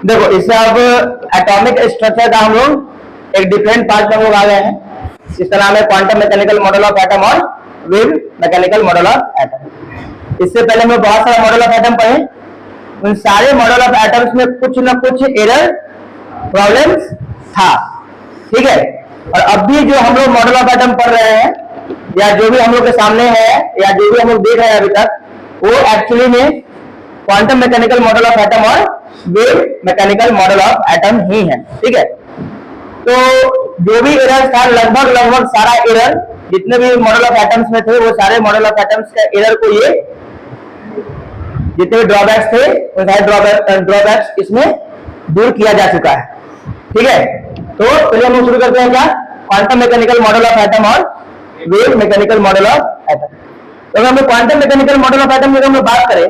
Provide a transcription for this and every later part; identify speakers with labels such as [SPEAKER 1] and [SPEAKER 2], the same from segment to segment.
[SPEAKER 1] देखो इससे अब एटॉमिक स्ट्रक्चर का हम लोग एक डिफरेंट पार्ट में हम लोग आ गए हैं। इसका नाम है quantum mechanical model of atom और wave mechanical model of atom. इससे पहले हम लोग बहुत सारे मॉडल ऑफ एटम पढ़े। उन सारे मॉडल ऑफ एटम्स में कुछ ना कुछ एरर प्रॉब्लम्स था, ठीक है। और अब भी जो हम लोग मॉडल ऑफ एटम पढ़ रहे हैं या जो भी हम लोग के सामने है या जो भी हम लोग देख रहे हैं अभी तक, वो एक्चुअली में quantum mechanical model of atom और wave mechanical model of atom ही है, ठीक है। तो जो भी एरर था लगभग सारा एरर जितने भी मॉडल ऑफ एटम्स में थे वो सारे मॉडल ऑफ एटम्स के एरर को ये जितने भी ड्रॉबैक्स थे वो सारे ड्रॉबैक्स इसमें दूर किया जा चुका है, ठीक है। तो चलिए हम शुरू करते हैं क्या, quantum mechanical model of atom और wave mechanical model of atom. तो अगर हम quantum mechanical model of atom की हम बात करें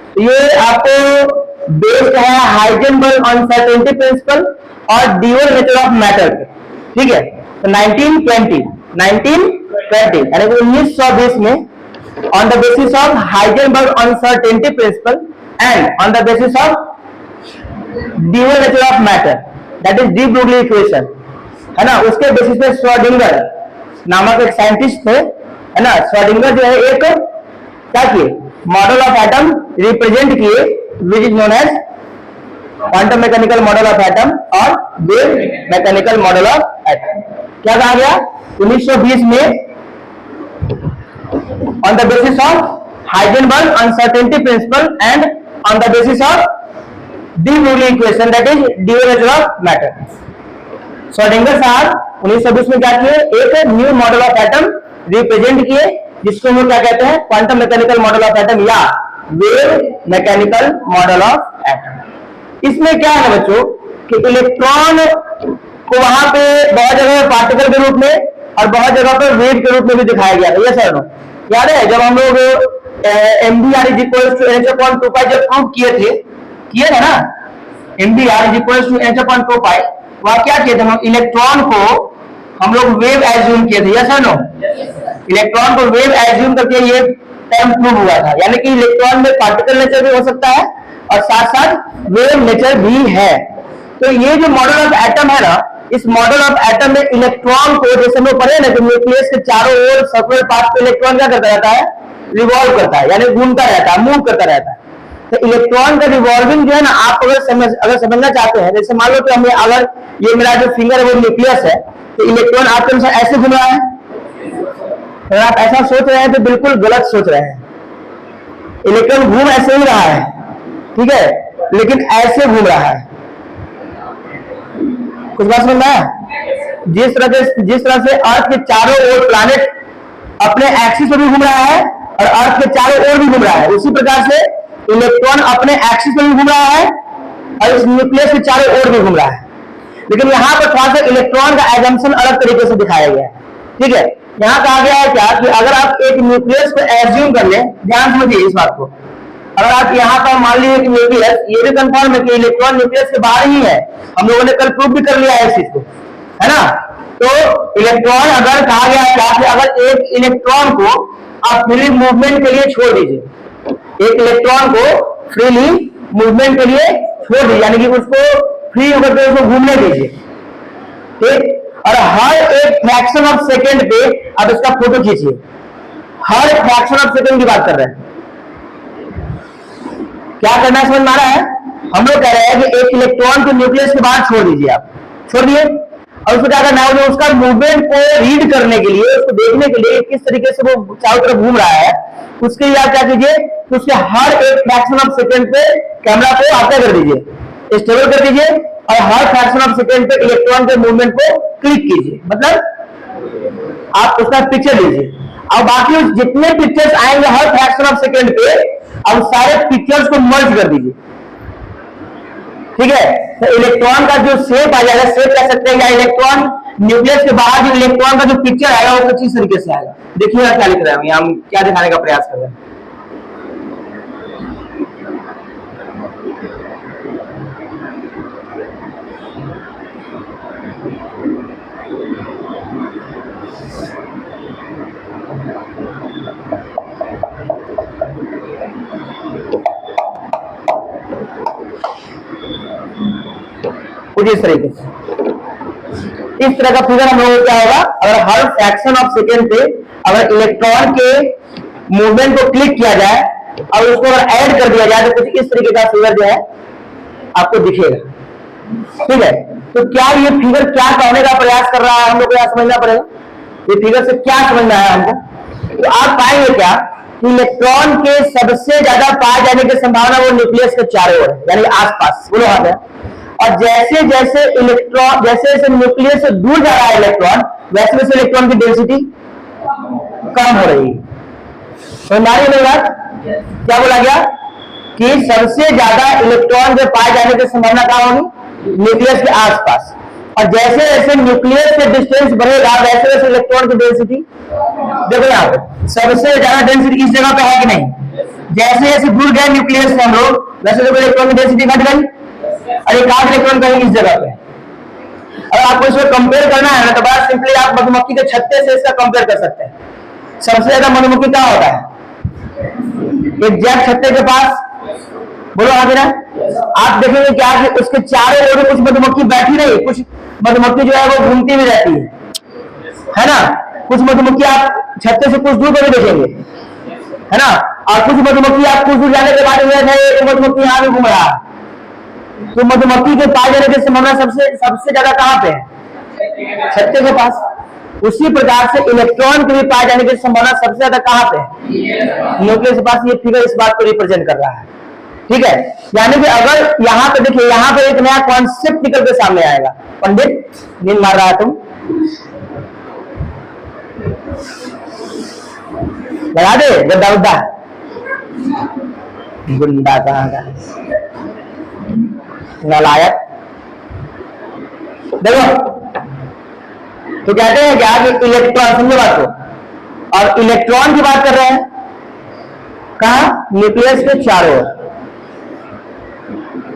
[SPEAKER 1] तो ये आपको बेस्ड है हाइजेनबर्ग अनसर्टेनिटी प्रिंसिपल और ड्यूअल नेचर ऑफ मैटर, ठीक है। तो 1920 यानी 1920 में on the basis of Heisenberg uncertainty principle and on the basis of dual nature of matter that is de Broglie equation, है ना, उसके बेसिस पे श्रोडिंगर नामक एक साइंटिस्ट थे, है ना। श्रोडिंगर जो है एक क्या किए, मॉडल ऑफ एटम रिप्रेजेंट किए which is known as quantum mechanical model of atom और wave mechanical model of atom. क्या कहा गया 1920 में on the basis of Heisenberg uncertainty principle and on the basis of de Broglie equation that is dual nature of matter. Schrodinger साहब 1920 में क्या किए, एक new model of atom represent किए जिसको हम क्या कहते हैं, quantum mechanical model of atom या wave mechanical model of atom. इसमें क्या है बच्चों कि इलेक्ट्रॉन को वहां पे बहुत जगह पार्टिकल के रूप में और बहुत जगह पर वेव के रूप में भी दिखाया गया था। ये सर याद है जब हम लोग MdR = NH/2π जब प्रूव किए थे ना, MdR = NH/2π, वहां क्या किए थे हम, इलेक्ट्रॉन को हम लोग वेव एज्यूम किए थे, यस नो, इलेक्ट्रॉन को वेव एज्यूम करके ये टर्म प्रूव हुआ था। यानी कि इलेक्ट्रॉन में पार्टिकल नेचर भी हो सकता है और साथ साथ वेव नेचर भी है। तो ये जो मॉडल ऑफ एटम है ना, इस मॉडल ऑफ एटम में इलेक्ट्रॉन को जैसे हम लोग पढ़े ना कि न्यूक्लियस के चारों ओर सर्कुलर पाथ पे इलेक्ट्रॉन क्या करता रहता है, रिवॉल्व करता है, यानी घूमता रहता है, मूव करता रहता है। तो इलेक्ट्रॉन का रिवॉल्विंग जो है ना, आप अगर समझना चाहते हैं, जैसे मान लो कि हमें अगर ये मेरा जो फिंगर है वो न्यूक्लियस है तो इलेक्ट्रॉन आपके अनुसार ऐसे घूम रहा है, अगर आप ऐसा सोच रहे हैं तो बिल्कुल गलत सोच रहे हैं। इलेक्ट्रॉन घूम ऐसे ही रहा है, ठीक है, लेकिन ऐसे घूम रहा है। कुछ बात समझ में आया? जिस तरह से अर्थ के चारों ओर प्लैनेट अपने एक्सिस पर भी घूम रहा है और अर्थ के चारों ओर भी घूम रहा है, उसी प्रकार से इलेक्ट्रॉन अपने एक्सिस पर भी घूम रहा है और इस न्यूक्लियस के चारों ओर भी घूम रहा है। लेकिन यहाँ पर थोड़ा सा इलेक्ट्रॉन का एजम्पशन अलग तरीके से दिखाया गया है, ठीक है। यहाँ कहा गया है क्या कि अगर आप एक न्यूक्लियस को एज्यूम कर ले, ध्यान समझिए इस बात को, अगर आप यहाँ पर मान लीजिए कि न्यूक्लियस, ये भी कंफर्म है कि इलेक्ट्रॉन न्यूक्लियस के बाहर ही है, हम लोगों ने कल प्रूव भी कर लिया है इस चीज को, है ना। तो इलेक्ट्रॉन अगर कहा गया क्या कि अगर एक इलेक्ट्रॉन को आप फ्री मूवमेंट के लिए छोड़ दीजिए, एक इलेक्ट्रॉन को फ्रीली मूवमेंट के लिए छोड़ दीजिए, यानी कि उसको फ्री होकर के उसको घूमने दीजिए, ठीक, और हर एक फ्रैक्शन ऑफ सेकेंड पे आप इसका फोटो खींचिए। हर फ्रैक्शन ऑफ सेकेंड की बात कर रहे हैं, क्या करना है समझ में आ रहा है। हम लोग कह रहे हैं कि एक इलेक्ट्रॉन को न्यूक्लियस के बाहर छोड़ दीजिए, आप छोड़ दिए, और उसको क्या करना है, उसका मूवमेंट को रीड करने के लिए, उसको देखने के लिए किस तरीके से वो चारों तरफ घूम रहा है, उसके लिए आप क्या कीजिए, तो उसके हर एक फ्रैक्शन ऑफ सेकेंड पे कैमरा को आप क्या कर दीजिए, स्टेबल कर दीजिए, और हर फ्रैक्शन ऑफ सेकेंड पे इलेक्ट्रॉन के मूवमेंट को क्लिक कीजिए, मतलब आप उसका पिक्चर लीजिए। अब बाकी जितने पिक्चर्स आएंगे हर फ्रैक्शन ऑफ सेकेंड पे, अब सारे पिक्चर्स को मर्ज कर दीजिए, ठीक है। तो इलेक्ट्रॉन का जो शेप आ जाएगा, शेप कह सकते हैं, या इलेक्ट्रॉन न्यूक्लियस के बाहर जो इलेक्ट्रॉन का जो पिक्चर आएगा वो कुछ इस तरीके से आएगा। देखिए क्या लिख रहे हैं, हम क्या दिखाने का प्रयास कर रहे हैं। कुछ इस तरीके से। इस तरह का फिगर हम लोगों को क्या होगा, अगर हर फ्रैक्शन ऑफ सेकेंड पे अगर इलेक्ट्रॉन के मूवमेंट को क्लिक किया जाए और उसको अगर ऐड कर दिया जाए तो कुछ इस तरीके का फिगर जो है आपको दिखेगा। ठीक है, तो क्या ये फिगर क्या कहने का प्रयास कर रहा है, हम लोग को यह समझना पड़ेगा ये फिगर से क्या समझना है हमको। तो आप पाएंगे क्या कि इलेक्ट्रॉन के सबसे ज्यादा पाए जाने की संभावना वो न्यूक्लियस के चारों ओर यानी आसपास बोलो हाथ है। और जैसे जैसे इलेक्ट्रॉन जैसे जैसे न्यूक्लियस से दूर जा रहा है इलेक्ट्रॉन वैसे वैसे इलेक्ट्रॉन की डेंसिटी कम हो रही है। तो हमारी बात क्या बोला गया कि सबसे ज्यादा इलेक्ट्रॉन के पाए जाने की संभावना कहां होगी, न्यूक्लियस के आसपास। और जैसे जैसे न्यूक्लियस के डिस्टेंस बढ़ेगा वैसे वैसे इलेक्ट्रॉन की डेंसिटी, देखो यहाँ पे सबसे ज्यादा डेंसिटी इस जगह पे है कि नहीं, जैसे जैसे दूर गए न्यूक्लियस से हम लोग वैसे वैसे इलेक्ट्रॉन की डेंसिटी घट गई और एक आध इलेक्ट्रॉन कहीं इस जगह पे। अगर आपको इसको कंपेयर करना है ना तो बड़ा सिंपली आप मधुमक्खी के छत्ते से इसका कंपेयर कर सकते हैं। सबसे ज्यादा मधुमक्खी कहाँ होता है, एक जैक छत्ते के पास, बोलो हाँ ना। आप देखेंगे क्या कि उसके चारों ओर कुछ मधुमक्खी बैठी नहीं, कुछ मधुमक्खी जो है वो घूमती भी रहती है ना। कुछ मधुमक्खी आप छत्ते से कुछ दूर पर भी देखेंगे है ना, और कुछ मधुमक्खी आप कुछ दूर जाने के बाद मधुमक्खी यहाँ भी घूम रहा है। तो मधुमक्खी के पाए जाने की संभावना सबसे ज्यादा कहाँ पे है, छत्ते के पास। उसी प्रकार से इलेक्ट्रॉन के भी पाए जाने की संभावना सबसे ज्यादा कहाँ पे है, न्यूक्लियस के पास। ये फिगर इस बात को रिप्रेजेंट कर रहा है। ठीक है, यानी कि अगर यहाँ पे देखिए यहाँ पे एक नया कॉन्सेप्ट निकल के सामने आएगा। पंडित नींद मार रहा है तुम, लगा दे गद्दा उद्दा गुंडा कहाँ का नालायक। देखो तो कहते हैं क्या कि इलेक्ट्रॉन, समझो बात को, और इलेक्ट्रॉन की बात कर रहे हैं कहा, न्यूक्लियस के चारों ओर।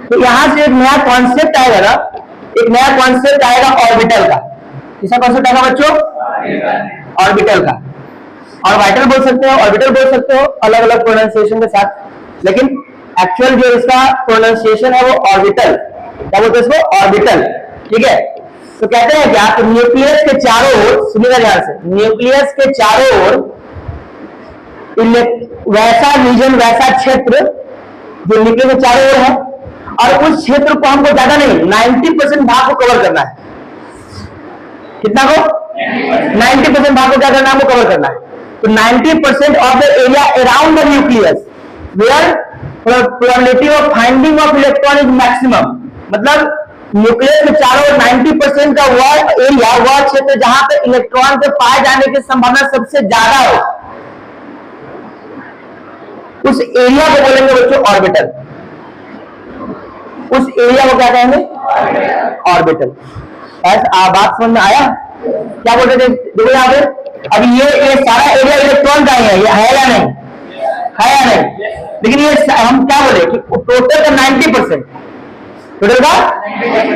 [SPEAKER 1] तो यहां से एक नया कॉन्सेप्ट आएगा ना, एक नया कॉन्सेप्ट आएगा ऑर्बिटल का। किसका कॉन्सेप्ट आएगा बच्चों, ऑर्बिटल का। ऑर्बिटल बोल सकते हो, ऑर्बिटल बोल सकते हो अलग अलग प्रोनाउंसिएशन के साथ, लेकिन एक्चुअल जो इसका प्रोनाउंसिएशन है वो ऑर्बिटल, क्या बोलते हैं इसको, ऑर्बिटल। ठीक है, तो कहते हैं क्या कि न्यूक्लियस के चारों ओर, सुनिएगा ध्यान से, न्यूक्लियस के चारों ओर वैसा रीजन, वैसा क्षेत्र जो न्यूक्लियस के चारों ओर है, और उस क्षेत्र को हमको ज्यादा नहीं 90% भाग को कवर करना है। कितना को, 90% भाग को क्या करना है, हमको कवर करना है। तो 90% of the area around the nucleus where probability of finding of electron is maximum. मतलब न्यूक्लियस के चारों ओर 90% का वह एरिया, वह क्षेत्र जहां पे इलेक्ट्रॉन के पाए जाने की संभावना सबसे ज्यादा हो, उस एरिया को बोलेंगे बच्चों ऑर्बिटल। उस एरिया को क्या कहेंगे, ऑर्बिटल। ऐसा बात समझ में आया, क्या बोलते थे, देखो यहाँ पे अब ये सारा एरिया इलेक्ट्रॉन का ही है, ये है या नहीं, है या नहीं। लेकिन ये हम क्या बोले कि टोटल का 90%, टोटल का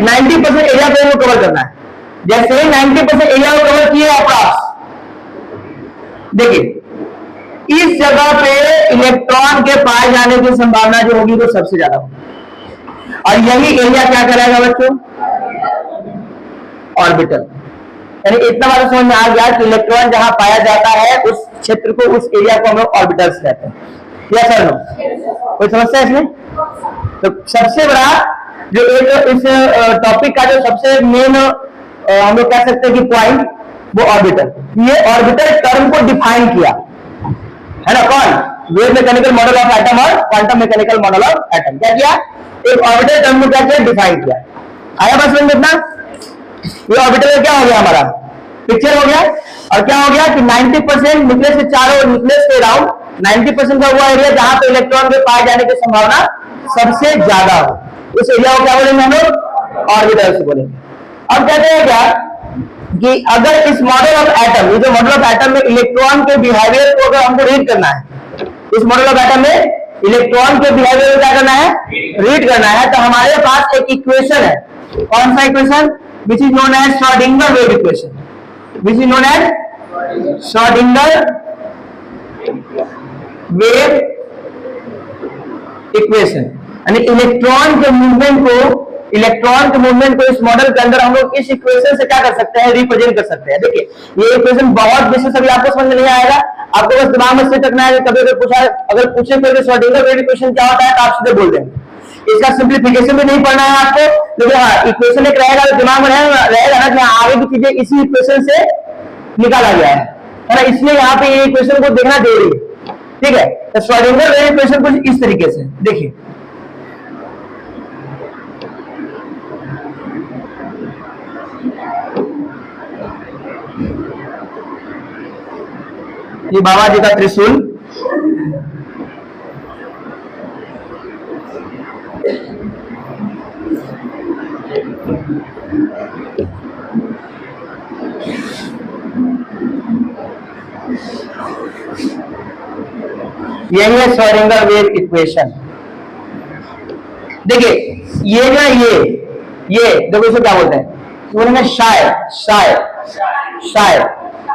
[SPEAKER 1] 90% एरिया को कवर करना है। जैसे 90% एरिया को कवर किए अप्रॉक्स, देखिए इस जगह पे इलेक्ट्रॉन के पाए जाने की संभावना जो होगी वो सबसे ज्यादा होगी, और यही एरिया क्या कराएगा बच्चों, ऑर्बिटल। यानी इतना बात समझ में आ गया कि इलेक्ट्रॉन जहां पाया जाता है उस क्षेत्र को, उस एरिया को हम लोग ऑर्बिटल्स कहते हैं। यस सर नो, कोई समस्या इसमें। तो सबसे बड़ा जो एक इस टॉपिक का जो सबसे मेन हम लोग कह सकते हैं कि पॉइंट, वो ऑर्बिटल। ये ऑर्बिटल टर्म को डिफाइन किया है ना कौन, wave mechanical model of atom और quantum mechanical model of atom. क्या किया, एक ऑर्बिटल टर्म को क्या किया, डिफाइन किया। आया बस में इतना, ये ऑर्बिटल क्या हो गया, हमारा पिक्चर हो गया। और क्या हो गया कि 90% न्यूक्लियस के चारों, न्यूक्लियस के अराउंड 90% का हुआ एरिया जहां पे इलेक्ट्रॉन के पाए जाने की संभावना सबसे ज्यादा हो, उस एरिया को क्या बोलेंगे हम लोग, ऑर्बिटल से बोलेंगे। अब कहते हैं क्या कि अगर इस मॉडल ऑफ एटम, ये जो मॉडल ऑफ एटम में इलेक्ट्रॉन के बिहेवियर को अगर हमको रीड करना है, इस मॉडल ऑफ एटम में इलेक्ट्रॉन के बिहेवियर को क्या करना है, रीड करना है, तो हमारे पास एक इक्वेशन है। कौन सा equation, which is known as Schrodinger wave equation, which is known as Schrodinger wave equation. यानी इलेक्ट्रॉन के मूवमेंट को इलेक्ट्रॉन के मूवमेंट को इस मॉडल के अंदर हम लोग इस इक्वेशन से क्या कर सकते हैं, रिप्रेजेंट कर सकते हैं। देखिए ये इक्वेशन बहुत विशेष, अभी आपको समझ में नहीं आएगा, आपको बस दिमाग में सेट रखना है। कभी अगर पूछे कोई श्रोडिंगर वेव इक्वेशन क्या होता है तो आप सीधे बोल देंगे। इसका सिंप्लीफिकेशन भी नहीं पढ़ना है आपको, लेकिन हाँ इक्वेशन एक रहेगा तो दिमाग में रहेगा ना कि आगे की चीजें इसी इक्वेशन से निकाला गया है ना, इसलिए यहाँ पे ये इक्वेशन को देखना जरूरी है। ठीक है, तो श्रोडिंगर वेव इक्वेशन कुछ इस तरीके से देखिए। ये बाबा जी का त्रिशूल, यही है श्रोडिंगर वेव इक्वेशन। देखिए ये ना ये देखो इसे क्या बोलते हैं, बोलेंगे शायद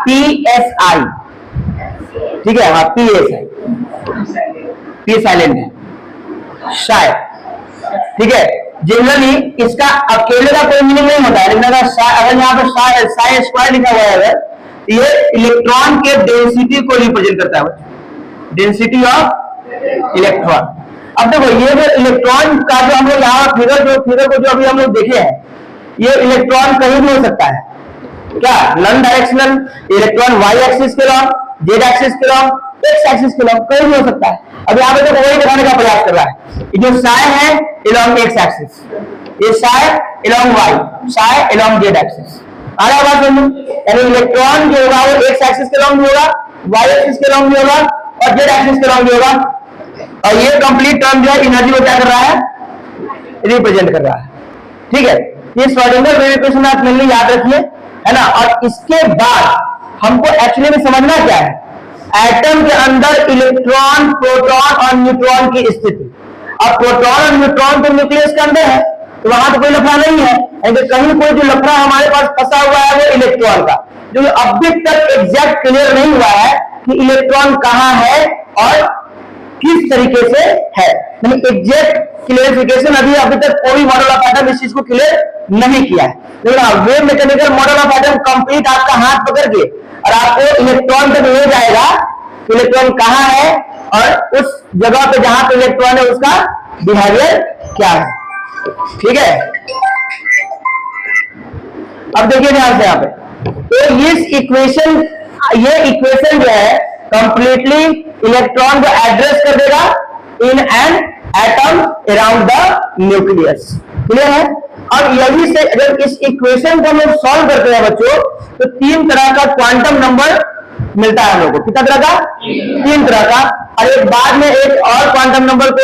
[SPEAKER 1] PSI, ठीक है, हाँ PSI, P साइलेंट है, शायद, ठीक है। जनरली इसका अकेले का कोई मीनिंग नहीं होता है, लेकिन अगर यहाँ पर साइ स्क्वायर लिखा हुआ है अगर, ये इलेक्ट्रॉन के डेंसिटी को रिप्रेजेंट करता है, डेंसिटी ऑफ इलेक्ट्रॉन। अब देखो ये जो इलेक्ट्रॉन का जो हम लोग यहाँ फिगर को जो अभी हम लोग देखे हैं, ये इलेक्ट्रॉन कहीं भी हो सकता है क्या, non directional electron Y axis के लॉन्ग, जेड एक्सिस के लॉन्ग, एक्स एक्सिस के लॉन्ग, कहीं भी हो सकता है। अब यहाँ पे तो वही दिखाने का प्रयास कर रहा है, ये जो साय है along एक्स एक्सिस, ये psi along Y, psi along Z axis. आ रहा है बात समझ, यानी इलेक्ट्रॉन जो होगा वो एक्स एक्सिस के लॉन्ग भी होगा, वाई एक्सिस के लॉन्ग भी होगा और जेड एक्सिस के लॉन्ग भी होगा। और ये कंप्लीट टर्म जो है एनर्जी को क्या कर रहा है, रिप्रेजेंट कर रहा है। ठीक है, ये श्रोडिंगर वेव इक्वेशन आप मेनली याद रखिए, है ना। और इसके बाद हमको एक्चुअली में समझना क्या है, एटम के अंदर इलेक्ट्रॉन, प्रोटॉन और न्यूट्रॉन की स्थिति। अब प्रोटॉन और न्यूट्रॉन तो न्यूक्लियस के अंदर है, तो वहां तो कोई लफड़ा नहीं है, कहीं कोई जो लफड़ा हमारे पास फंसा हुआ है वो इलेक्ट्रॉन का, जो अभी तक एग्जैक्ट क्लियर नहीं हुआ है कि इलेक्ट्रॉन कहां है और किस तरीके से है। यानी एग्जैक्ट क्लियरिफिकेशन अभी तक कोई मॉडल ऑफ एटम इस चीज को क्लियर नहीं किया है। लेकिन wave mechanical model of atom complete आपका हाथ पकड़ के और आपको इलेक्ट्रॉन तक ले जाएगा, इलेक्ट्रॉन कहां है और उस जगह पे जहां पे इलेक्ट्रॉन है उसका बिहेवियर क्या है। ठीक है, अब देखिए ध्यान से यहाँ पे, तो ये इक्वेशन जो है कंप्लीटली इलेक्ट्रॉन को एड्रेस कर देगा in an atom around the nucleus. Clear है। अब यही से अगर इस इक्वेशन को हम लोग सॉल्व करते हैं बच्चों, तो 3 तरह का क्वांटम नंबर मिलता है हम लोग को। कितना तरह का? 3 तरह का। और एक बाद में एक और क्वांटम नंबर को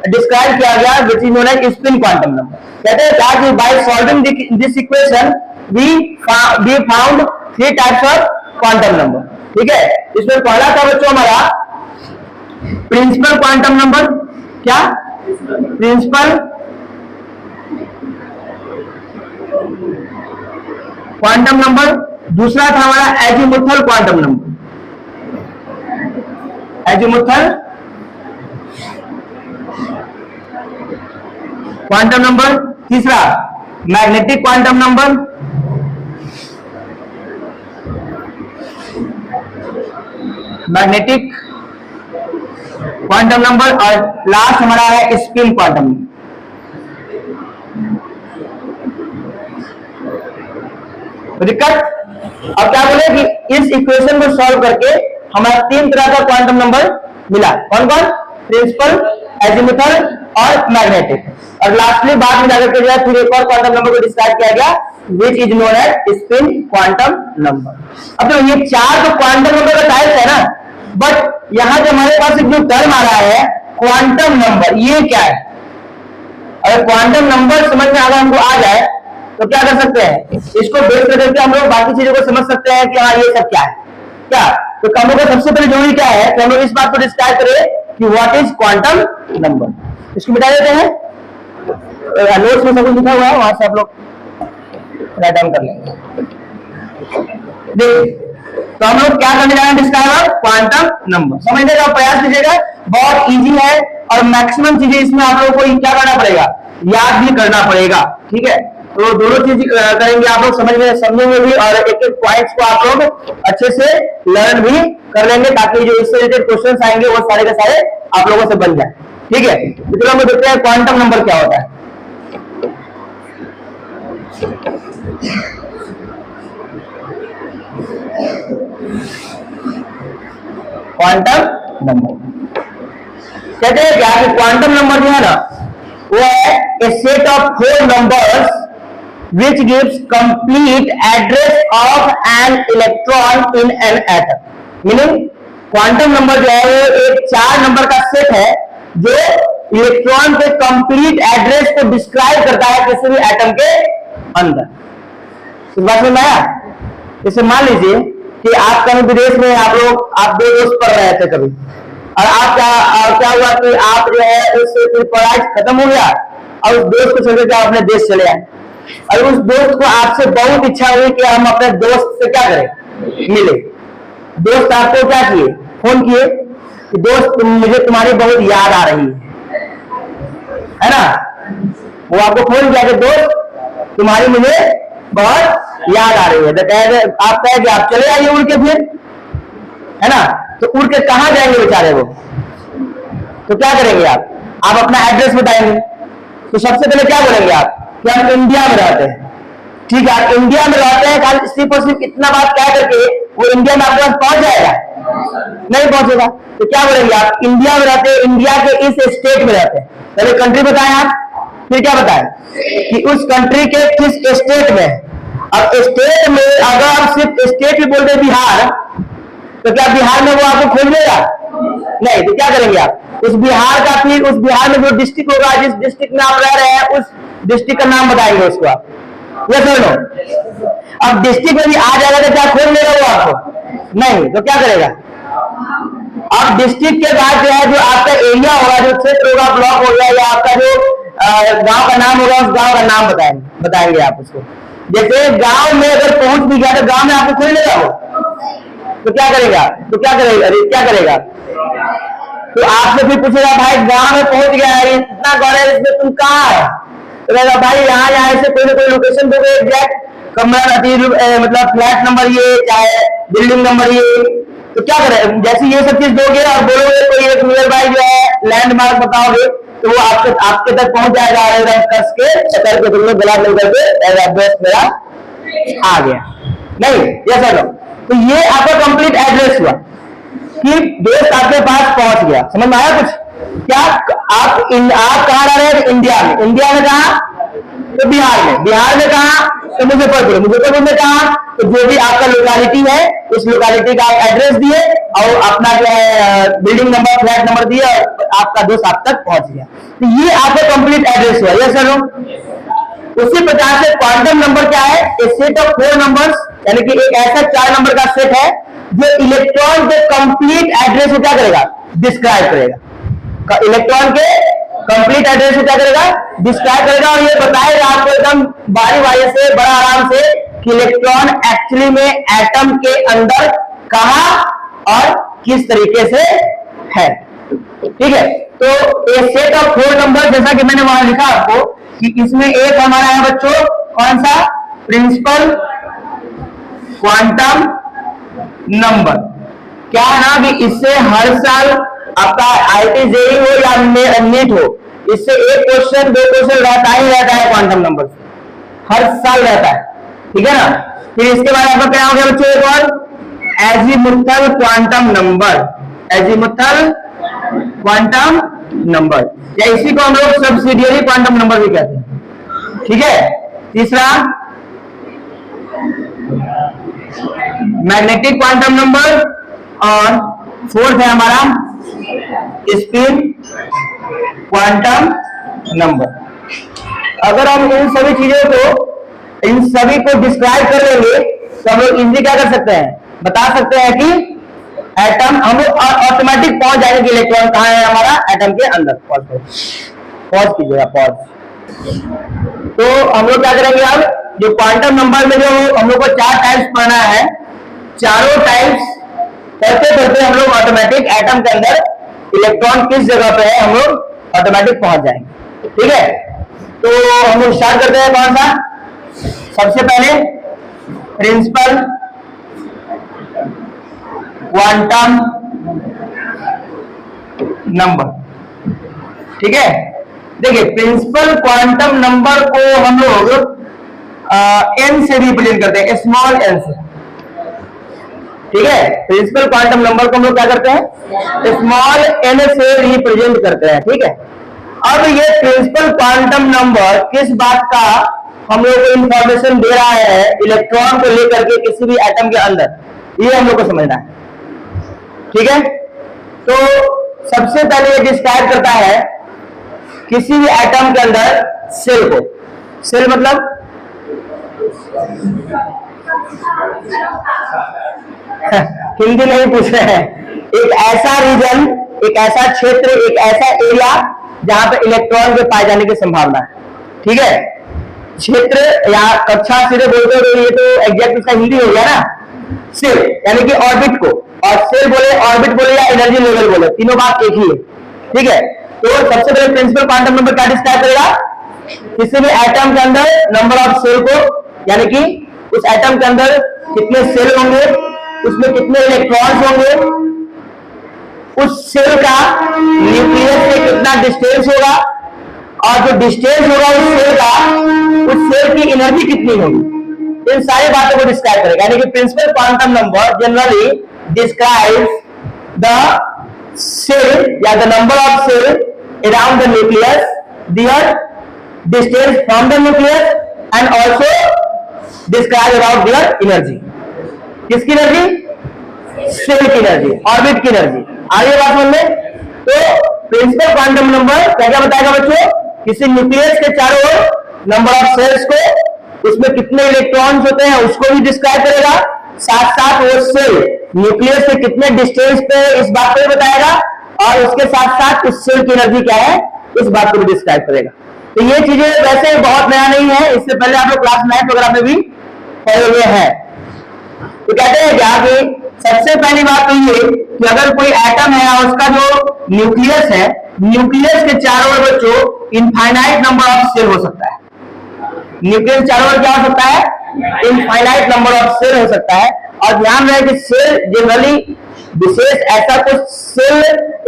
[SPEAKER 1] डिस्क्राइब किया गया which is known as spin quantum number. कहते हैं कि by solving this equation we found 3 types of quantum number. ठीक है, इसमें पहला था बच्चों हमारा प्रिंसिपल क्वांटम नंबर। क्या? Principal quantum number. दूसरा था हमारा azimuthal quantum number, azimuthal quantum number. तीसरा magnetic quantum number. Magnetic quantum number. और लास्ट हमारा है स्पिन क्वांटम नंबर। दिक्कत? अब क्या बोले कि इस इक्वेशन को सॉल्व करके हमारा 3 तरह का क्वांटम नंबर मिला। कौन कौन? प्रिंसिपल, एजीमुथल और मैग्नेटिक। और लास्टली बाद में जाकर के फिर एक और क्वांटम नंबर को डिस्क्राइब किया गया which is known as spin quantum number. अब तो ये 4 तो क्वांटम नंबर का टाइप है ना, बट यहां जो हमारे पास एक जो टर्म आ रहा है क्वांटम नंबर, ये क्या है? अगर क्वांटम नंबर समझ में अगर हमको आ जाए तो क्या कर सकते हैं, इसको बेस करके हम लोग बाकी चीजों को समझ सकते हैं कि हाँ ये सब क्या है। क्या तो हम लोग को सबसे पहले जरूरी क्या है कि हम लोग इस बात को डिस्क्राइब करें कि व्हाट इज क्वांटम नंबर। इसको मिटा देते हैं, नोट्स में सब कुछ लिखा हुआ है, वहां से आप लोग राइट डाउन कर लेंगे। देखिए तो हम लोग क्या करने जा रहे हैं, डिस्क्राइब क्वांटम नंबर। समझने का प्रयास कीजिएगा, बहुत इजी है और मैक्सिमम चीजें इसमें आप लोगों को क्या करना पड़ेगा, याद भी करना पड़ेगा। ठीक है, तो दोनों चीज करेंगे आप लोग, समझेंगे भी, और एक एक पॉइंट्स को आप लोग अच्छे से लर्न भी कर लेंगे, ताकि जो इससे रिलेटेड क्वेश्चंस आएंगे वो सारे के सारे आप लोगों से बन जाए। ठीक है, तो चलो हम देखते हैं क्वांटम नंबर क्या होता है। क्वांटम नंबर कहते हैं क्या कि क्वांटम नंबर जो है ना, वो है a set of 4 numbers which gives complete address of an electron in an atom। Meaning quantum number जो है वो एक 4 नंबर का सेट है जो इलेक्ट्रॉन के कंप्लीट एड्रेस को डिस्क्राइब करता है किसी भी एटम के अंदर। इस बात में आया? जैसे मान लीजिए कि आप कहीं विदेश में आप दो दोस्त पढ़ रहे थे कभी, और आप क्या हुआ कि आप जो है उससे पढ़ाई खत्म हो गया और उस दोस्त को छोड़कर आप अपने देश चले आए, और उस दोस्त को आपसे बहुत इच्छा हुई कि हम अपने दोस्त से क्या करें, मिले। दोस्त आपको क्या किए, फोन किए कि दोस्त मुझे तुम्हारी बहुत याद आ रही है ना। वो आपको फोन किया कि दोस्त तुम्हारी मुझे बहुत याद आ रही है, तो आप कहे कि आप चले आइए उड़ के, फिर है ना। तो उड़ के कहां जाएंगे बेचारे वो, तो क्या करेंगे आप अपना एड्रेस बताएंगे। तो सबसे पहले क्या बोलेंगे आप कि हम इंडिया में रहते हैं। ठीक है, आप इंडिया में रहते हैं, खाली सिर्फ और सिर्फ इतना बात कह करके वो इंडिया में आपके पास पहुंच जाएगा? नहीं पहुंचेगा। तो क्या बोलेंगे आप इंडिया में रहते हैं, इंडिया के इस स्टेट में रहते हैं। पहले कंट्री बताएं आप, फिर क्या बताएं कि उस कंट्री के किस स्टेट में। अब स्टेट में अगर आप सिर्फ स्टेट में बोलते बिहार, तो क्या बिहार में वो आपको खोज लेगा? नहीं। तो क्या करेंगे आप उस बिहार का, फिर उस बिहार में जो डिस्ट्रिक्ट होगा, जिस डिस्ट्रिक्ट में आप रह रहे हैं, उस डिस्ट्रिक्ट का नाम बताएंगे उसको आप। ये सुनो, अब डिस्ट्रिक्ट में भी आ जाएगा तो क्या खोज लेगा वो आपको? नहीं। तो क्या करेगा? अब डिस्ट्रिक्ट के बाद जो है, जो आपका एरिया होगा, जो क्षेत्र होगा, ब्लॉक होगा, या आपका जो गांव का नाम होगा, उस गांव का नाम बताएंगे आप उसको। जैसे गांव में अगर पहुंच भी गया तो गांव में आपको खोज लेगा वो, तो क्या करेगा? तो आपसे फिर पूछेगा भाई गांव में पहुंच गया है, इतना गौर है इसमें, तुम कहाँ है? तो कहेगा भाई यहाँ से कोई ना कोई लोकेशन दोगे एग्जैक्ट, कमरा मतलब फ्लैट नंबर ये, चाहे बिल्डिंग नंबर ये। तो क्या करें, जैसे ये सब चीज दोगे और बोलोगे कोई एक नियर बाय जो है लैंडमार्क बताओगे, तो वो आपके तक पहुंच जाएगा एकदम कस के चक्कर के, तुम लोग गला मिल करके एड्रेस मेरा आ गया। नहीं, ये सर। तो ये आपका कंप्लीट एड्रेस हुआ कि दोस्त आपके पास पहुंच गया। समझ में आया कुछ? क्या आप कहाँ रह रहे हैं? इंडिया में। इंडिया में कहा? तो बिहार में। बिहार में कहा? तो मुजफ्फरपुर में कहा? तो जो भी आपका लोकेलिटी है, उस लोकेलिटी का आप एड्रेस दिए और अपना जो है बिल्डिंग नंबर, फ्लैट नंबर दिए, और आपका दोस्त आप तक पहुंच गया। तो ये आपका कंप्लीट एड्रेस हुआ। Yes sir? उसी प्रकार से क्वांटम नंबर क्या है? ए सेट ऑफ 4 नंबर्स, यानी कि एक ऐसा 4 नंबर का सेट है जो इलेक्ट्रॉन के कंप्लीट एड्रेस को क्या करेगा? डिस्क्राइब करेगा। इलेक्ट्रॉन के कंप्लीट एड्रेस को क्या करेगा? डिस्क्राइब करेगा, और ये बताएगा आपको एकदम बारी से, बड़ा आराम से, कि इलेक्ट्रॉन एक्चुअली में एटम के अंदर कहां और किस तरीके से है। ठीक है, तो ए सेट ऑफ 4 नंबर, जैसा कि मैंने वहां लिखा आपको कि इसमें एक हमारा है बच्चों, कौन सा? Principal quantum number. क्या है ना कि इससे हर साल आपका IIT JEE हो या नेट हो, इससे एक क्वेश्चन 2 क्वेश्चन रहता है क्वांटम नंबर से, हर साल रहता है। ठीक है ना। फिर इसके बाद आपका क्या हो गया बच्चों? एक और azimuthal quantum number. Azimuthal quantum number, या इसी को हम लोग सब्सिडियरी क्वांटम नंबर भी कहते हैं। ठीक है। तीसरा मैग्नेटिक क्वांटम नंबर, और फोर्थ है हमारा स्पिन क्वांटम नंबर। अगर हम इन सभी चीजों को, इन सभी को डिस्क्राइब कर लेंगे तो हम लोग इजीली क्या कर सकते हैं? बता सकते हैं कि एटम, हम लोग ऑटोमेटिक पहुंच जाएंगे कि इलेक्ट्रॉन कहां है हमारा एटम के अंदर। पॉज कीजिएगा, पॉज। तो हम लोग क्या करेंगे अब, जो क्वांटम नंबर में जो हम लोग को 4 टाइप्स पढ़ना है, चारों टाइप्स पढ़ते हम लोग ऑटोमेटिक एटम के अंदर इलेक्ट्रॉन किस जगह पे है हम लोग ऑटोमेटिक पहुंच जाएंगे। ठीक है। तो हम लोग स्टार्ट करते हैं कौन सा? सबसे पहले प्रिंसिपल क्वांटम नंबर। ठीक है, देखिए प्रिंसिपल क्वांटम नंबर को हम लोग एन से रिप्रेजेंट करते हैं, स्मॉल एन से। ठीक है, प्रिंसिपल क्वांटम नंबर को हम लोग क्या करते हैं? स्मॉल एन से रिप्रेजेंट करते हैं। ठीक है, अब ये प्रिंसिपल क्वांटम नंबर किस बात का हम लोग को इंफॉर्मेशन दे रहा है इलेक्ट्रॉन को लेकर के किसी भी एटम के अंदर, ये हम लोग को समझना है। ठीक है, तो सबसे पहले ये डिस्क्राइब करता है किसी भी एटम के अंदर सेल को। सेल मतलब हिंदी नहीं पूछ रहे हैं, एक ऐसा रीजन, एक ऐसा क्षेत्र, एक ऐसा एरिया जहां पर इलेक्ट्रॉन के पाए जाने की संभावना है। ठीक है, क्षेत्र या कक्षा सीधे बोलते हो ये तो एग्जैक्ट उसका हिंदी हो गया ना, सेल यानी कि ऑर्बिट को, और सेल बोले, ऑर्बिट बोले या एनर्जी लेवल बोले, तीनों बात एक ही है। ठीक है, तो सबसे पहले प्रिंसिपल क्वांटम नंबर क्या डिस्क्राइब करेगा? किसी भी एटम के अंदर नंबर ऑफ सेल को, यानी कि उस एटम के अंदर कितने सेल होंगे, उसमें कितने इलेक्ट्रॉन्स होंगे, उस सेल का न्यूक्लियस से कितना डिस्टेंस होगा, और जो डिस्टेंस होगा उस सेल का, उस सेल की एनर्जी कितनी होगी, इन सारी बातों को डिस्क्राइब करेगा। यानी कि principal quantum number generally describes the cell या the number of cell around the nucleus, their distance from the nucleus, and also describe about their energy। किसकी एनर्जी? सेल की एनर्जी, ऑर्बिट की एनर्जी। आगे बात समझ में, तो प्रिंसिपल क्वांटम नंबर क्या क्या बताएगा बच्चों? किसी न्यूक्लियस के चारों ओर नंबर ऑफ सेल्स को, उसमें कितने इलेक्ट्रॉन्स होते हैं उसको भी डिस्क्राइब करेगा, साथ साथ वो सेल न्यूक्लियस से कितने डिस्टेंस पे इस बात को भी बताएगा, और उसके साथ साथ उस सेल की एनर्जी क्या है इस बात को भी डिस्क्राइब करेगा। तो ये चीजें वैसे बहुत नया नहीं है, इससे पहले आप लोग क्लास 9 वगैरह में भी पढ़े हुए हैं। तो कहते हैं क्या कि सबसे पहली बात तो ये कि अगर कोई एटम है और उसका जो न्यूक्लियस है, न्यूक्लियस के चारों ओर बच्चों इनफाइनाइट नंबर ऑफ सेल हो सकता है। न्यूक्लियस चारों ओर क्या हो सकता है? इनफाइनाइट नंबर ऑफ सेल हो सकता है। और ध्यान रहे कि सेल जनरली विशेष ऐसा कुछ, सेल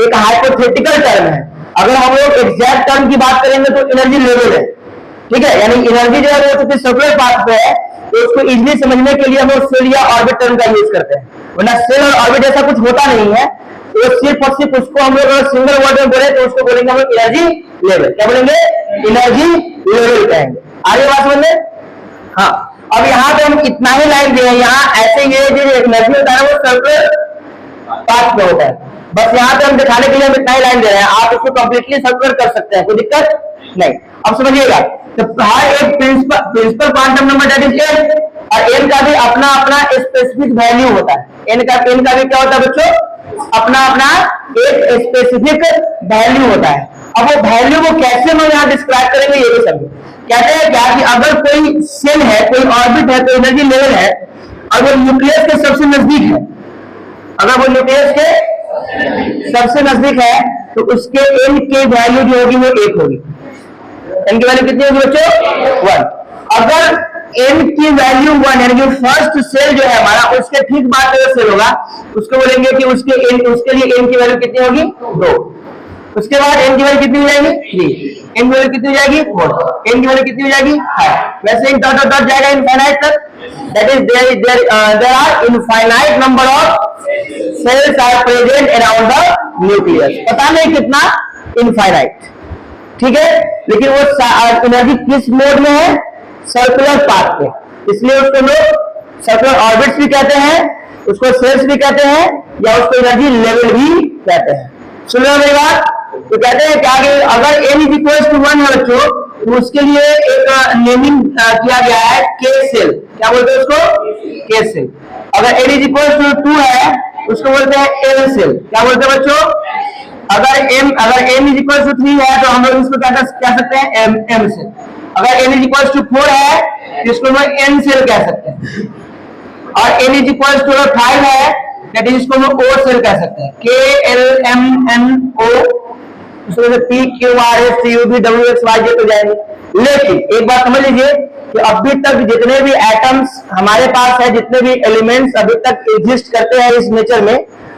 [SPEAKER 1] एक हाइपोथेटिकल टर्म है। अगर हम लोग एग्जैक्ट टर्म की बात करेंगे तो एनर्जी लेवल है। ठीक है, यानी एनर्जी जो है वो सर्कुलर पाथ पे है, तो उसको इजीली समझने के लिए हम लोग सेल या ऑर्बिट टर्म का यूज करते हैं, वरना सेल और ऑर्बिट ऐसा कुछ होता नहीं है। तो सिर्फ और सिर्फ उसको हम लोग सिंगल वर्ड में बोले तो उसको बोलेंगे हम लोग एनर्जी लेवल। क्या बोलेंगे? एनर्जी लेवल कहेंगे। आगे बात समझ में? हाँ, अब यहाँ पे हम इतना ही लाइन दिए हैं, यहाँ ऐसे ये जो एनर्जी होता है वो सर्कुलर पाथ पे होता है, बस यहाँ पे हम दिखाने के लिए हम इतना ही लाइन दे रहे हैं, आप इसको कंप्लीटली सर्कुलर कर सकते हैं, कोई दिक्कत नहीं। अब समझिएगा, तो हर एक principal quantum number that is n, और एन का भी अपना अपना स्पेसिफिक वैल्यू होता है। एन का भी क्या होता है बच्चों? अपना अपना एक स्पेसिफिक वैल्यू होता है। अब वो वैल्यू को कैसे हम यहाँ डिस्क्राइब करेंगे ये भी समझो। कहते हैं क्या कि अगर कोई सेल है, कोई ऑर्बिट है, कोई एनर्जी लेवल है, अगर न्यूक्लियस के सबसे नजदीक है, अगर वो न्यूक्लियस के सबसे नजदीक है तो उसके एन की वैल्यू जो होगी वो 1 होगी। एन की वैल्यू कितनी होगी बच्चों? 1। अगर एन की वैल्यू 1 यानी कि फर्स्ट सेल जो है हमारा, उसके ठीक बाद जो सेल होगा उसको बोलेंगे कि उसके लिए एन की वैल्यू कितनी होगी? 2। उसके बाद एन की वैल्यू कितनी हो जाएगी? 3। एन की वैल्यू कितनी हो जाएगी? 4। एन की वैल्यू कितनी हो जाएगी? 5। वैसे ही डॉट डॉट जाएगा इनफाइनाइट तक। That is there are infinite number of shells are present around the nucleus. पता नहीं कितना इनफाइनाइट, ठीक है, लेकिन वो एनर्जी किस मोड में है? सर्कुलर पाथ पे, इसलिए उसको लोग सर्कुलर ऑर्बिट्स भी कहते हैं, उसको सेल्स भी कहते हैं, या उसको एनर्जी लेवल भी कहते हैं। सुन लो मेरी बात। तो कहते हैं क्या कि अगर n इज इक्वल टू 1 है बच्चों, तो उसके लिए एक नेमिंग किया गया है के सेल। क्या बोलते हैं उसको? के सेल। अगर n इज इक्वल टू 2 है उसको बोलते हैं एल सेल। क्या बोलते हैं बच्चों? अगर n इज इक्वल टू 3 है तो हम लोग इसको क्या कह सकते हैं? M shell. अगर n इज इक्वल टू 4 है तो इसको हम एन सेल कह सकते हैं। और n इज इक्वल टू 5 है दैट इज इसको हम ओ सेल कह सकते हैं। के एल एम एन ओ, उसमें से P Q R S T U V W X Y Z हो जाएंगे। लेकिन एक बात समझ लीजिए कि अभी तक जितने भी एटम्स हमारे पास है, जितने भी एलिमेंट्स अभी तक एग्जिस्ट करते हैं इस नेचर में,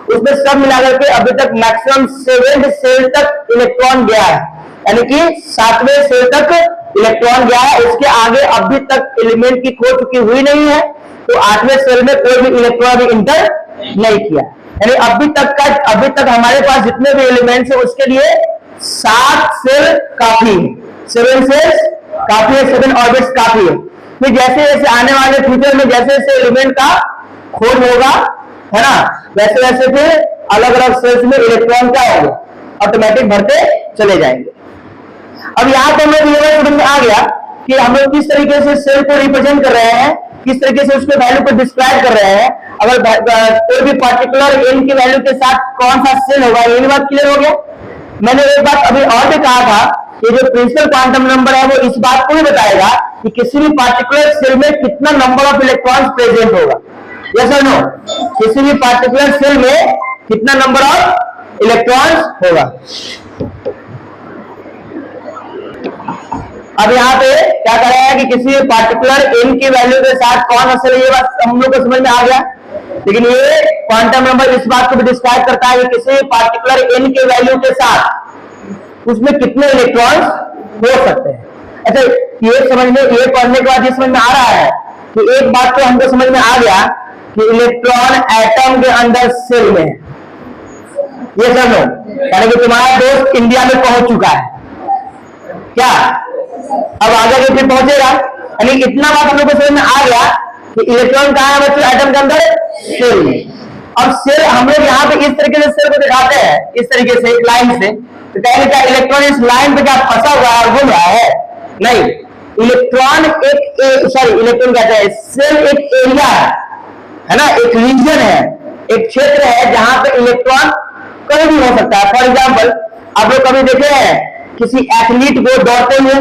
[SPEAKER 1] उसमें सब मिलाकर के अभी तक मैक्सिमम 7 सेल तक इलेक्ट्रॉन गया है, यानी कि 7वें सेल तक इलेक्ट्रॉन गया है। इसके आगे अभी तक एलिमेंट की खोज चुकी हुई नहीं है, तो 8वें सेल में कोई भी इलेक्ट्रॉन भी इंटर नहीं किया, यानी अभी तक हमारे पास जितने भी एलिमेंट्स है उसके लिए 7 सेल काफी है, 7 सेल्स काफी है, 7 ऑर्बिट्स काफी है। फिर जैसे जैसे आने वाले फ्यूचर में जैसे जैसे एलिमेंट का खोज होगा, है ना, वैसे वैसे फिर अलग अलग सेल्स में इलेक्ट्रॉन क्या होंगे, ऑटोमेटिक भरते चले जाएंगे। अब यहाँ पे हमें ये समझ में आ गया कि हम लोग किस तरीके से सेल को रिप्रेजेंट कर रहे हैं, किस तरीके से उसके वैल्यू को डिस्क्राइब कर रहे हैं। अगर कोई भी पर्टिकुलर एन की वैल्यू के साथ कौन सा सेल होगा, ये बात क्लियर हो गया। मैंने एक बात अभी और भी कहा था कि जो प्रिंसिपल क्वांटम नंबर है वो इस बात को भी बताएगा कि किसी भी पर्टिकुलर सेल में कितना नंबर ऑफ इलेक्ट्रॉन्स प्रेजेंट होगा। यस और नो, किसी भी पर्टिकुलर सेल में कितना नंबर ऑफ इलेक्ट्रॉन्स होगा। अब यहाँ पे क्या कर रहा है कि किसी पार्टिकुलर एन की वैल्यू के साथ कौन असल है, ये बात हम लोग को समझ में आ गया। लेकिन ये क्वांटम नंबर इस बात को भी डिस्क्राइब करता है कि किसी पार्टिकुलर एन के वैल्यू के साथ उसमें कितने इलेक्ट्रॉन्स हो सकते हैं। अच्छा, ये पढ़ने के बाद ये समझ में आ रहा है कि एक बात तो हमको समझ में आ गया कि इलेक्ट्रॉन एटम के अंदर सेल में है। ये समझो, यानी कि तुम्हारा दोस्त इंडिया में पहुंच चुका है क्या, अब आगे फिर पहुंचेगा। यानी इतना बात हम लोग को समझ में आ गया कि इलेक्ट्रॉन कहाँ है बच्चों, एटम के अंदर, सेल में। अब सेल हम लोग यहाँ पे इस तरीके से सेल को दिखाते हैं, इस तरीके से एक लाइन से, तो कहेंगे क्या इलेक्ट्रॉन इस लाइन पे क्या फंसा हुआ है और घूम रहा है? नहीं, इलेक्ट्रॉन इलेक्ट्रॉन कहते हैं सेल एक एरिया है ना, एक रीजन है, एक क्षेत्र है जहां पे इलेक्ट्रॉन कहीं भी हो सकता है। फॉर एग्जाम्पल, आप लोग कभी देखे हैं किसी एथलीट को दौड़ते हुए,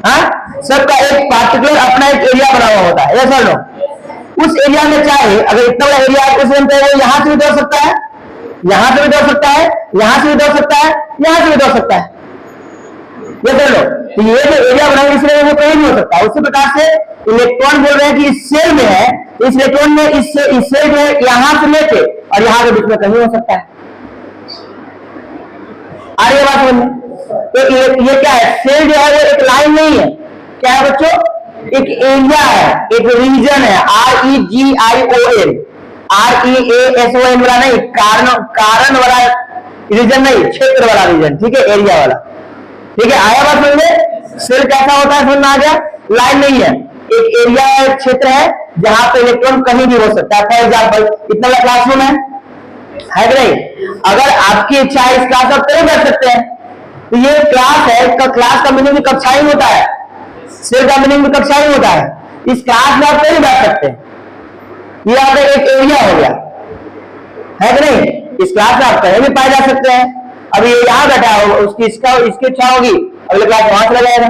[SPEAKER 1] हाँ, सबका एक पार्टिकुलर अपना एक एरिया बना हुआ होता है, ऐसा लो, उस एरिया में चाहे अगर इतना बड़ा एरिया है उस वो यहां से भी दौड़ सकता है, यहां से भी दौड़ सकता है, यहां से भी दौड़ सकता है, यहां से भी दौड़ सकता है, ये कर लो। तो ये जो एरिया बना है इसलिए वो कहीं नहीं हो सकता। उसी प्रकार से इलेक्ट्रॉन बोल रहे हैं कि इस सेल में है, इस इलेक्ट्रॉन में इस सेल में यहां से लेके और यहां के बीच में कहीं हो सकता है। आ रही है बात समझ में? तो ये क्या है, सेल जो है वो एक लाइन नहीं है, क्या है बच्चों, एक एरिया है, एक रीजन है, REGION, REASON वाला नहीं, कारण वाला रीजन नहीं, क्षेत्र वाला रीजन, ठीक है, एरिया वाला, ठीक है। आया बात समझ में? सेल कैसा होता है समझ में आ गया, लाइन नहीं है, एक एरिया है, एक क्षेत्र है जहां पे इलेक्ट्रॉन कहीं भी हो सकता है। फॉर एग्जाम्पल, इतना बड़ा क्लासरूम है कि नहीं, अगर आपकी इच्छा है इस क्लास आप कहीं बैठ सकते हैं, तो ये क्लास है, क्लास का मीनिंग कक्षा ही होता है, सेल का मीनिंग कक्षा ही होता है। इस क्लास में आप कहीं बैठ सकते हैं, ये आपका एक एरिया हो गया, है कि नहीं। इस क्लास में आप कहीं भी पाए जा सकते हैं। अभी ये यहाँ बैठा होगा, उसकी इसकी इच्छा होगी अगले क्लास वहां चला जाएगा।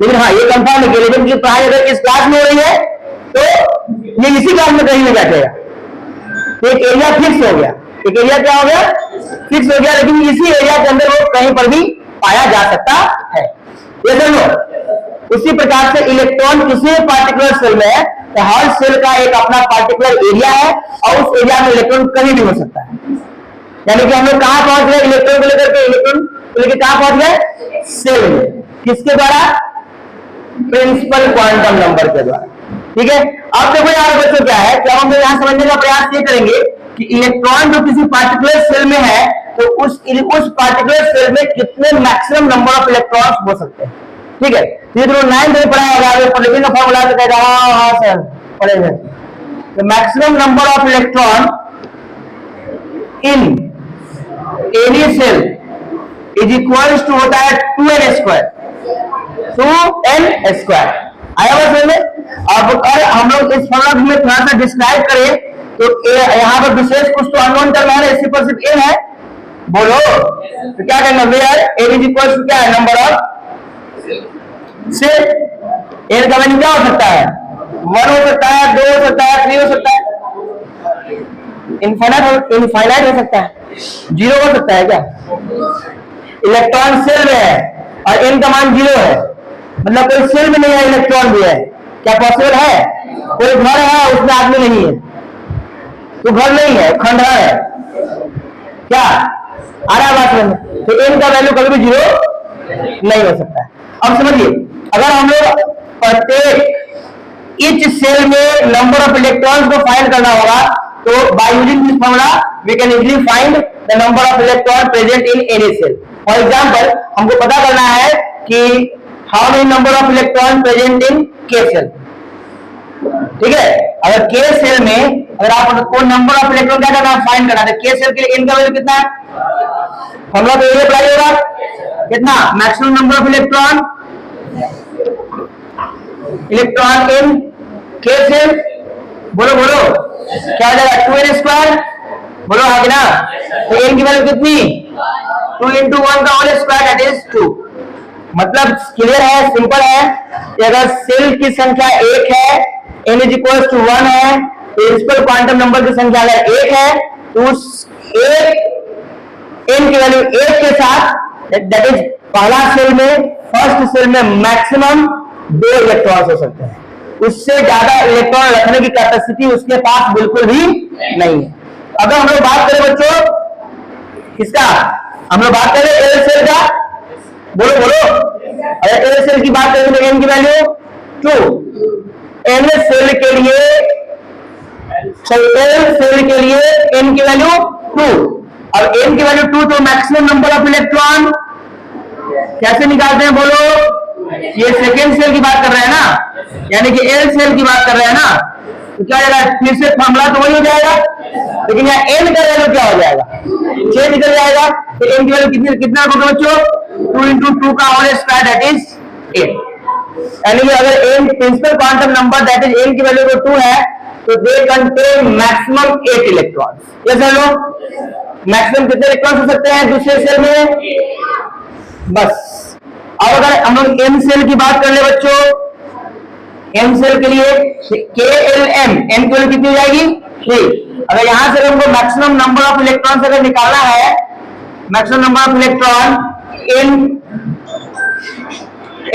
[SPEAKER 1] लेकिन हाँ, ये कंफर्म है कि लेकिन की पढ़ाई अगर इस क्लास में हो रही है तो ये इसी क्लास में कहीं नहीं बैठेगा। एक एरिया फिक्स हो गया, एक एरिया क्या हो गया, फिक्स हो गया, लेकिन इसी एरिया के अंदर वो कहीं पर भी पाया जा सकता है। ये समझो, उसी प्रकार से इलेक्ट्रॉन किसी पार्टिकुलर सेल में है तो हर सेल का एक अपना पार्टिकुलर एरिया है और उस एरिया में इलेक्ट्रॉन कहीं भी हो सकता है। यानी कि हम लोग कहां पहुंच गए, इलेक्ट्रॉन को लेकर के, इलेक्ट्रॉन को लेकर कहां पहुंच गए, सेल में। किसके द्वारा, प्रिंसिपल क्वांटम नंबर के द्वारा, ठीक है। अब देखो यार बच्चों क्या है, क्या हम यहां समझने का प्रयास ये करेंगे कि इलेक्ट्रॉन जो किसी पार्टिकुलर सेल में है तो उस पार्टिकुलर सेल में कितने मैक्सिमम नंबर ऑफ इलेक्ट्रॉन्स हो सकते हैं, ठीक है। ये तो 9th में पढ़ा होगा, लेकिन फॉर्मूला तो कहता है हाँ सर पढ़ेंगे। तो maximum number of electron in any shell is equals to होता है 2n स्क्वायर, 2n स्क्वायर। आया बात समझ में? अब अगर हम लोग इस फॉर्मूला में थोड़ा सा डिस्क्राइब करें तो यहाँ पर विशेष कुछ तो अननोन टर्म है, इसी पर सिर्फ n है, बोलो तो क्या करना, where n is equals to क्या है, नंबर ऑफ सेल। n का वैल्यू क्या हो सकता है, 1 हो सकता है, 2 हो सकता है, 3 हो सकता है, इनफाइनाइट हो सकता है, 0 हो सकता है क्या। इलेक्ट्रॉन सेल में है, और n का मान 0 है, मतलब कोई सेल में नहीं है, इलेक्ट्रॉन भी है। क्या पॉसिबल है? कोई घर है उसमें आदमी नहीं है, तो घर नहीं है, खंडहर है। क्या आ रहा है बात समझ? तो n का वैल्यू कभी भी 0 नहीं हो सकता है। अब समझिए, अगर हम लोग प्रत्येक इच सेल में नंबर ऑफ इलेक्ट्रॉन्स को फाइंड करना होगा, तो by using this formula we can easily find the number of electron present in any shell. For example, हमको पता करना है कि how many number of electron present in K shell. ठीक है, अगर के सेल में अगर आपको नंबर ऑफ इलेक्ट्रॉन क्या करना है, फाइंड करना है, के सेल के लिए n का वैल्यू कितना है? फॉर्मूला तो ये अप्लाई होगा, कितना? Maximum number of electron in K cell. बोलो बोलो, क्या हो जाएगा? 2n square. बोलो आगे ना, तो n की वैल्यू कितनी? 2 into 1 का होल स्क्वायर, दैट इज 2। मतलब क्लियर है, सिंपल है कि अगर सेल की संख्या 1 है, n इज इक्वल टू 1 है, प्रिंसिपल क्वांटम नंबर की संख्या अगर 1 है, तो उस n की वैल्यू 1 के साथ, दैट इज पहला सेल में, फर्स्ट सेल में मैक्सिमम 2 इलेक्ट्रॉन्स हो सकते हैं। उससे ज्यादा इलेक्ट्रॉन रखने की कैपेसिटी उसके पास बिल्कुल भी नहीं है। अगर हम लोग बात करें बच्चों किसका, हम लोग बात करें एल सेल का। बोलो बोलो, अगर एल सेल की बात करें तो n की वैल्यू 2। एल सेल के लिए n की वैल्यू 2। अब n की वैल्यू 2, तो मैक्सिमम नंबर ऑफ इलेक्ट्रॉन कैसे निकालते हैं? बोलो, ये सेकेंड सेल की बात कर रहे हैं ना, यानी कि एल सेल की बात कर रहे हैं ना, तो क्या हो जाएगा? फिर से फॉर्मूला तो वही हो जाएगा, लेकिन यहाँ n का वैल्यू क्या हो जाएगा? चेंज कर जाएगा। तो n की वैल्यू कितना होगा बच्चों? 2 into 2 का होल स्क्वायर, दैट इज 8। यानी कि अगर n principal quantum number that is n की वैल्यू को 2 है, तो दे कंटेन मैक्सिमम 8 इलेक्ट्रॉन्स। ये सर लो, मैक्सिमम कितने इलेक्ट्रॉन्स हो सकते हैं दूसरे सेल में? बस। अब अगर हम लोग m सेल की बात कर ले बच्चों, m सेल के लिए KLM, n की वैल्यू कितनी हो जाएगी? 3। अगर यहां से हमको मैक्सिमम नंबर ऑफ इलेक्ट्रॉन अगर निकालना है, maximum number of electron in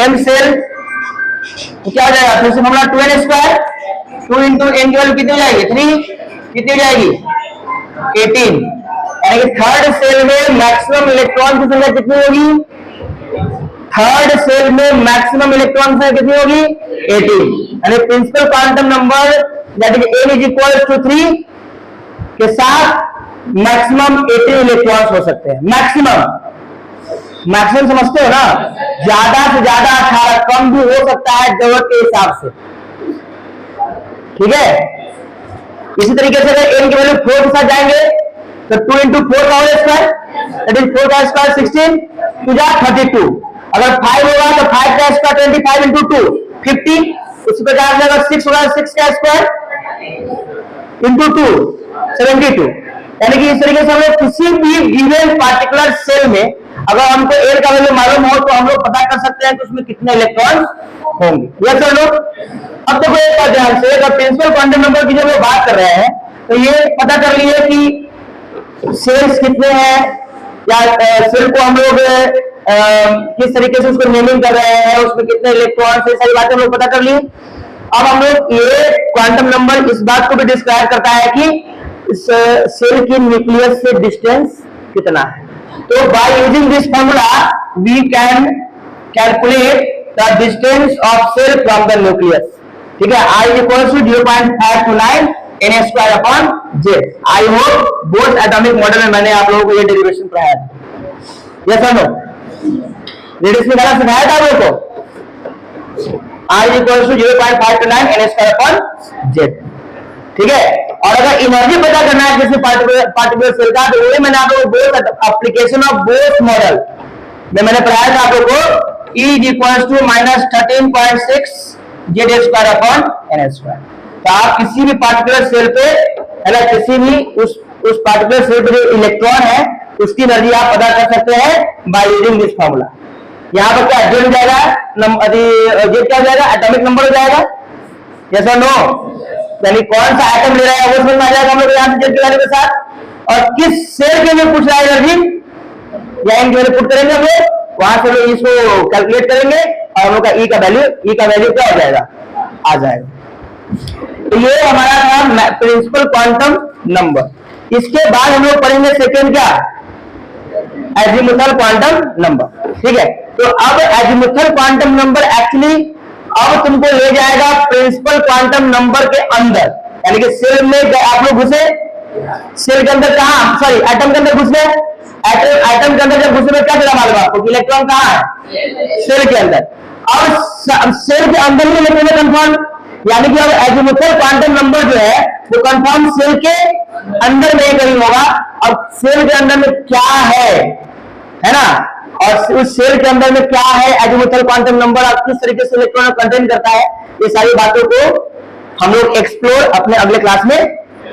[SPEAKER 1] m shell, तो क्या हो जाएगा? फिर से formula 2n square, 2 into n की वैल्यू कितनी हो जाएगी? 3। कितनी हो जाएगी? 18। यानी कि थर्ड सेल में मैक्सिमम इलेक्ट्रॉन की संख्या कितनी होगी? थर्ड सेल में मैक्सिमम इलेक्ट्रॉन संख्या कितनी होगी? 18। यानी principal quantum number that is n is equal to 3 के साथ मैक्सिमम 18 इलेक्ट्रॉन्स हो सकते हैं। मैक्सिमम समझते हो ना? ज्यादा से ज्यादा 18, कम भी हो सकता है जरूरत के हिसाब से। ठीक है, इसी तरीके से अगर n की वैल्यू 4 के साथ जाएंगे, तो 2 into 4 का होल स्क्वायर, दैट इज 4 का स्क्वायर 16, 2 जा 32। अगर 5 होगा तो 5 का स्क्वायर 25 into 2 50, उसके बाद अगर 6 होगा 6 का स्क्वायर into 2 72। यानी कि इस तरीके से हम लोग किसी भी गिवन पार्टिकुलर सेल में अगर हमको एल का वैल्यू मालूम हो, तो हम लोग पता कर सकते हैं कि उसमें कितने इलेक्ट्रॉन होंगे। यस सर लोग। अब देखो एक बात ध्यान से, अगर प्रिंसिपल क्वांटम नंबर की जब हम बात कर रहे हैं, तो ये पता कर लिए कि सेल्स कितने हैं, या सेल को हम लोग किस तरीके से उसको नेमिंग कर रहे हैं, उसमें कितने इलेक्ट्रॉन, ये सारी बातें हम लोग पता कर ली। अब हम लोग ये क्वांटम नंबर इस बात को भी डिस्क्राइब करता है कि इस सेल की न्यूक्लियस से डिस्टेंस कितना है। तो by using this formula we can calculate the distance of shell from the nucleus. ठीक है, I equals to 0.529 n square upon z। I hope both atomic model में मैंने आप लोगों को ये डेरिवेशन पढ़ाया था। यस और नो? रेडियस निकालना सिखाया था आप लोगों को। I equals to 0.529 n square upon z। ठीक है, और अगर एनर्जी पता करना है किसी पार्टिकुलर सेल का, तो वही मैंने आप लोगों को both application of both model में मैंने पढ़ाया था आप लोगों को। E equals to -13.6 z square upon n square. तो आप किसी भी पार्टिकुलर सेल पे, है ना, किसी भी उस पार्टिकुलर सेल पे जो इलेक्ट्रॉन है उसकी एनर्जी आप पता कर सकते हैं बाय यूजिंग दिस फार्मूला। यहाँ पर क्या जेड हो जाएगा, जेड क्या हो जाएगा? एटॉमिक नंबर हो जाएगा। यस और नो? यानी कौन सा एटम ले रहा है वो समझ में आ जाएगा हम लोग यहाँ से जेड के वैल्यू के साथ। और किस सेल के लिए पूछ रहा है एनर्जी, या इनके वैल्यू पुट करेंगे हम लोग, वहां से लोग इसको कैलकुलेट करेंगे और हम लोग का ई का वैल्यू क्या हो जाएगा, आ जाएगा। तो ये हमारा था प्रिंसिपल क्वांटम नंबर। इसके बाद हम लोग पढ़ेंगे सेकेंड क्या, एजीमुथल क्वांटम नंबर। ठीक है, तो अब एजीमुथल क्वांटम नंबर एक्चुअली अब तुमको ले जाएगा प्रिंसिपल क्वांटम नंबर के अंदर, यानी कि सेल में आप लोग घुसे, सेल के अंदर कहा, सॉरी एटम के अंदर घुसे, एटम के अंदर जब घुसे तो क्या चला मालूम आपको, इलेक्ट्रॉन कहाँ है, सेल के अंदर। अब सेल के अंदर ही इलेक्ट्रॉन कंफर्म, यानी कि अब एजीमुथल क्वांटम नंबर जो है वो कंफर्म सेल के अंदर में कहीं होगा। अब सेल के अंदर में क्या है ना, और उस सेल के अंदर में क्या है, एजीमुथल क्वांटम नंबर आप किस तरीके से इलेक्ट्रॉन कंटेन करता है, ये सारी बातों को हम लोग एक्सप्लोर अपने अगले क्लास में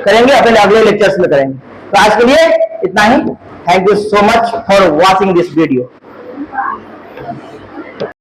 [SPEAKER 1] करेंगे, अपने अगले लेक्चर्स में करेंगे। तो आज के लिए इतना ही। Thank you so much for watching this video.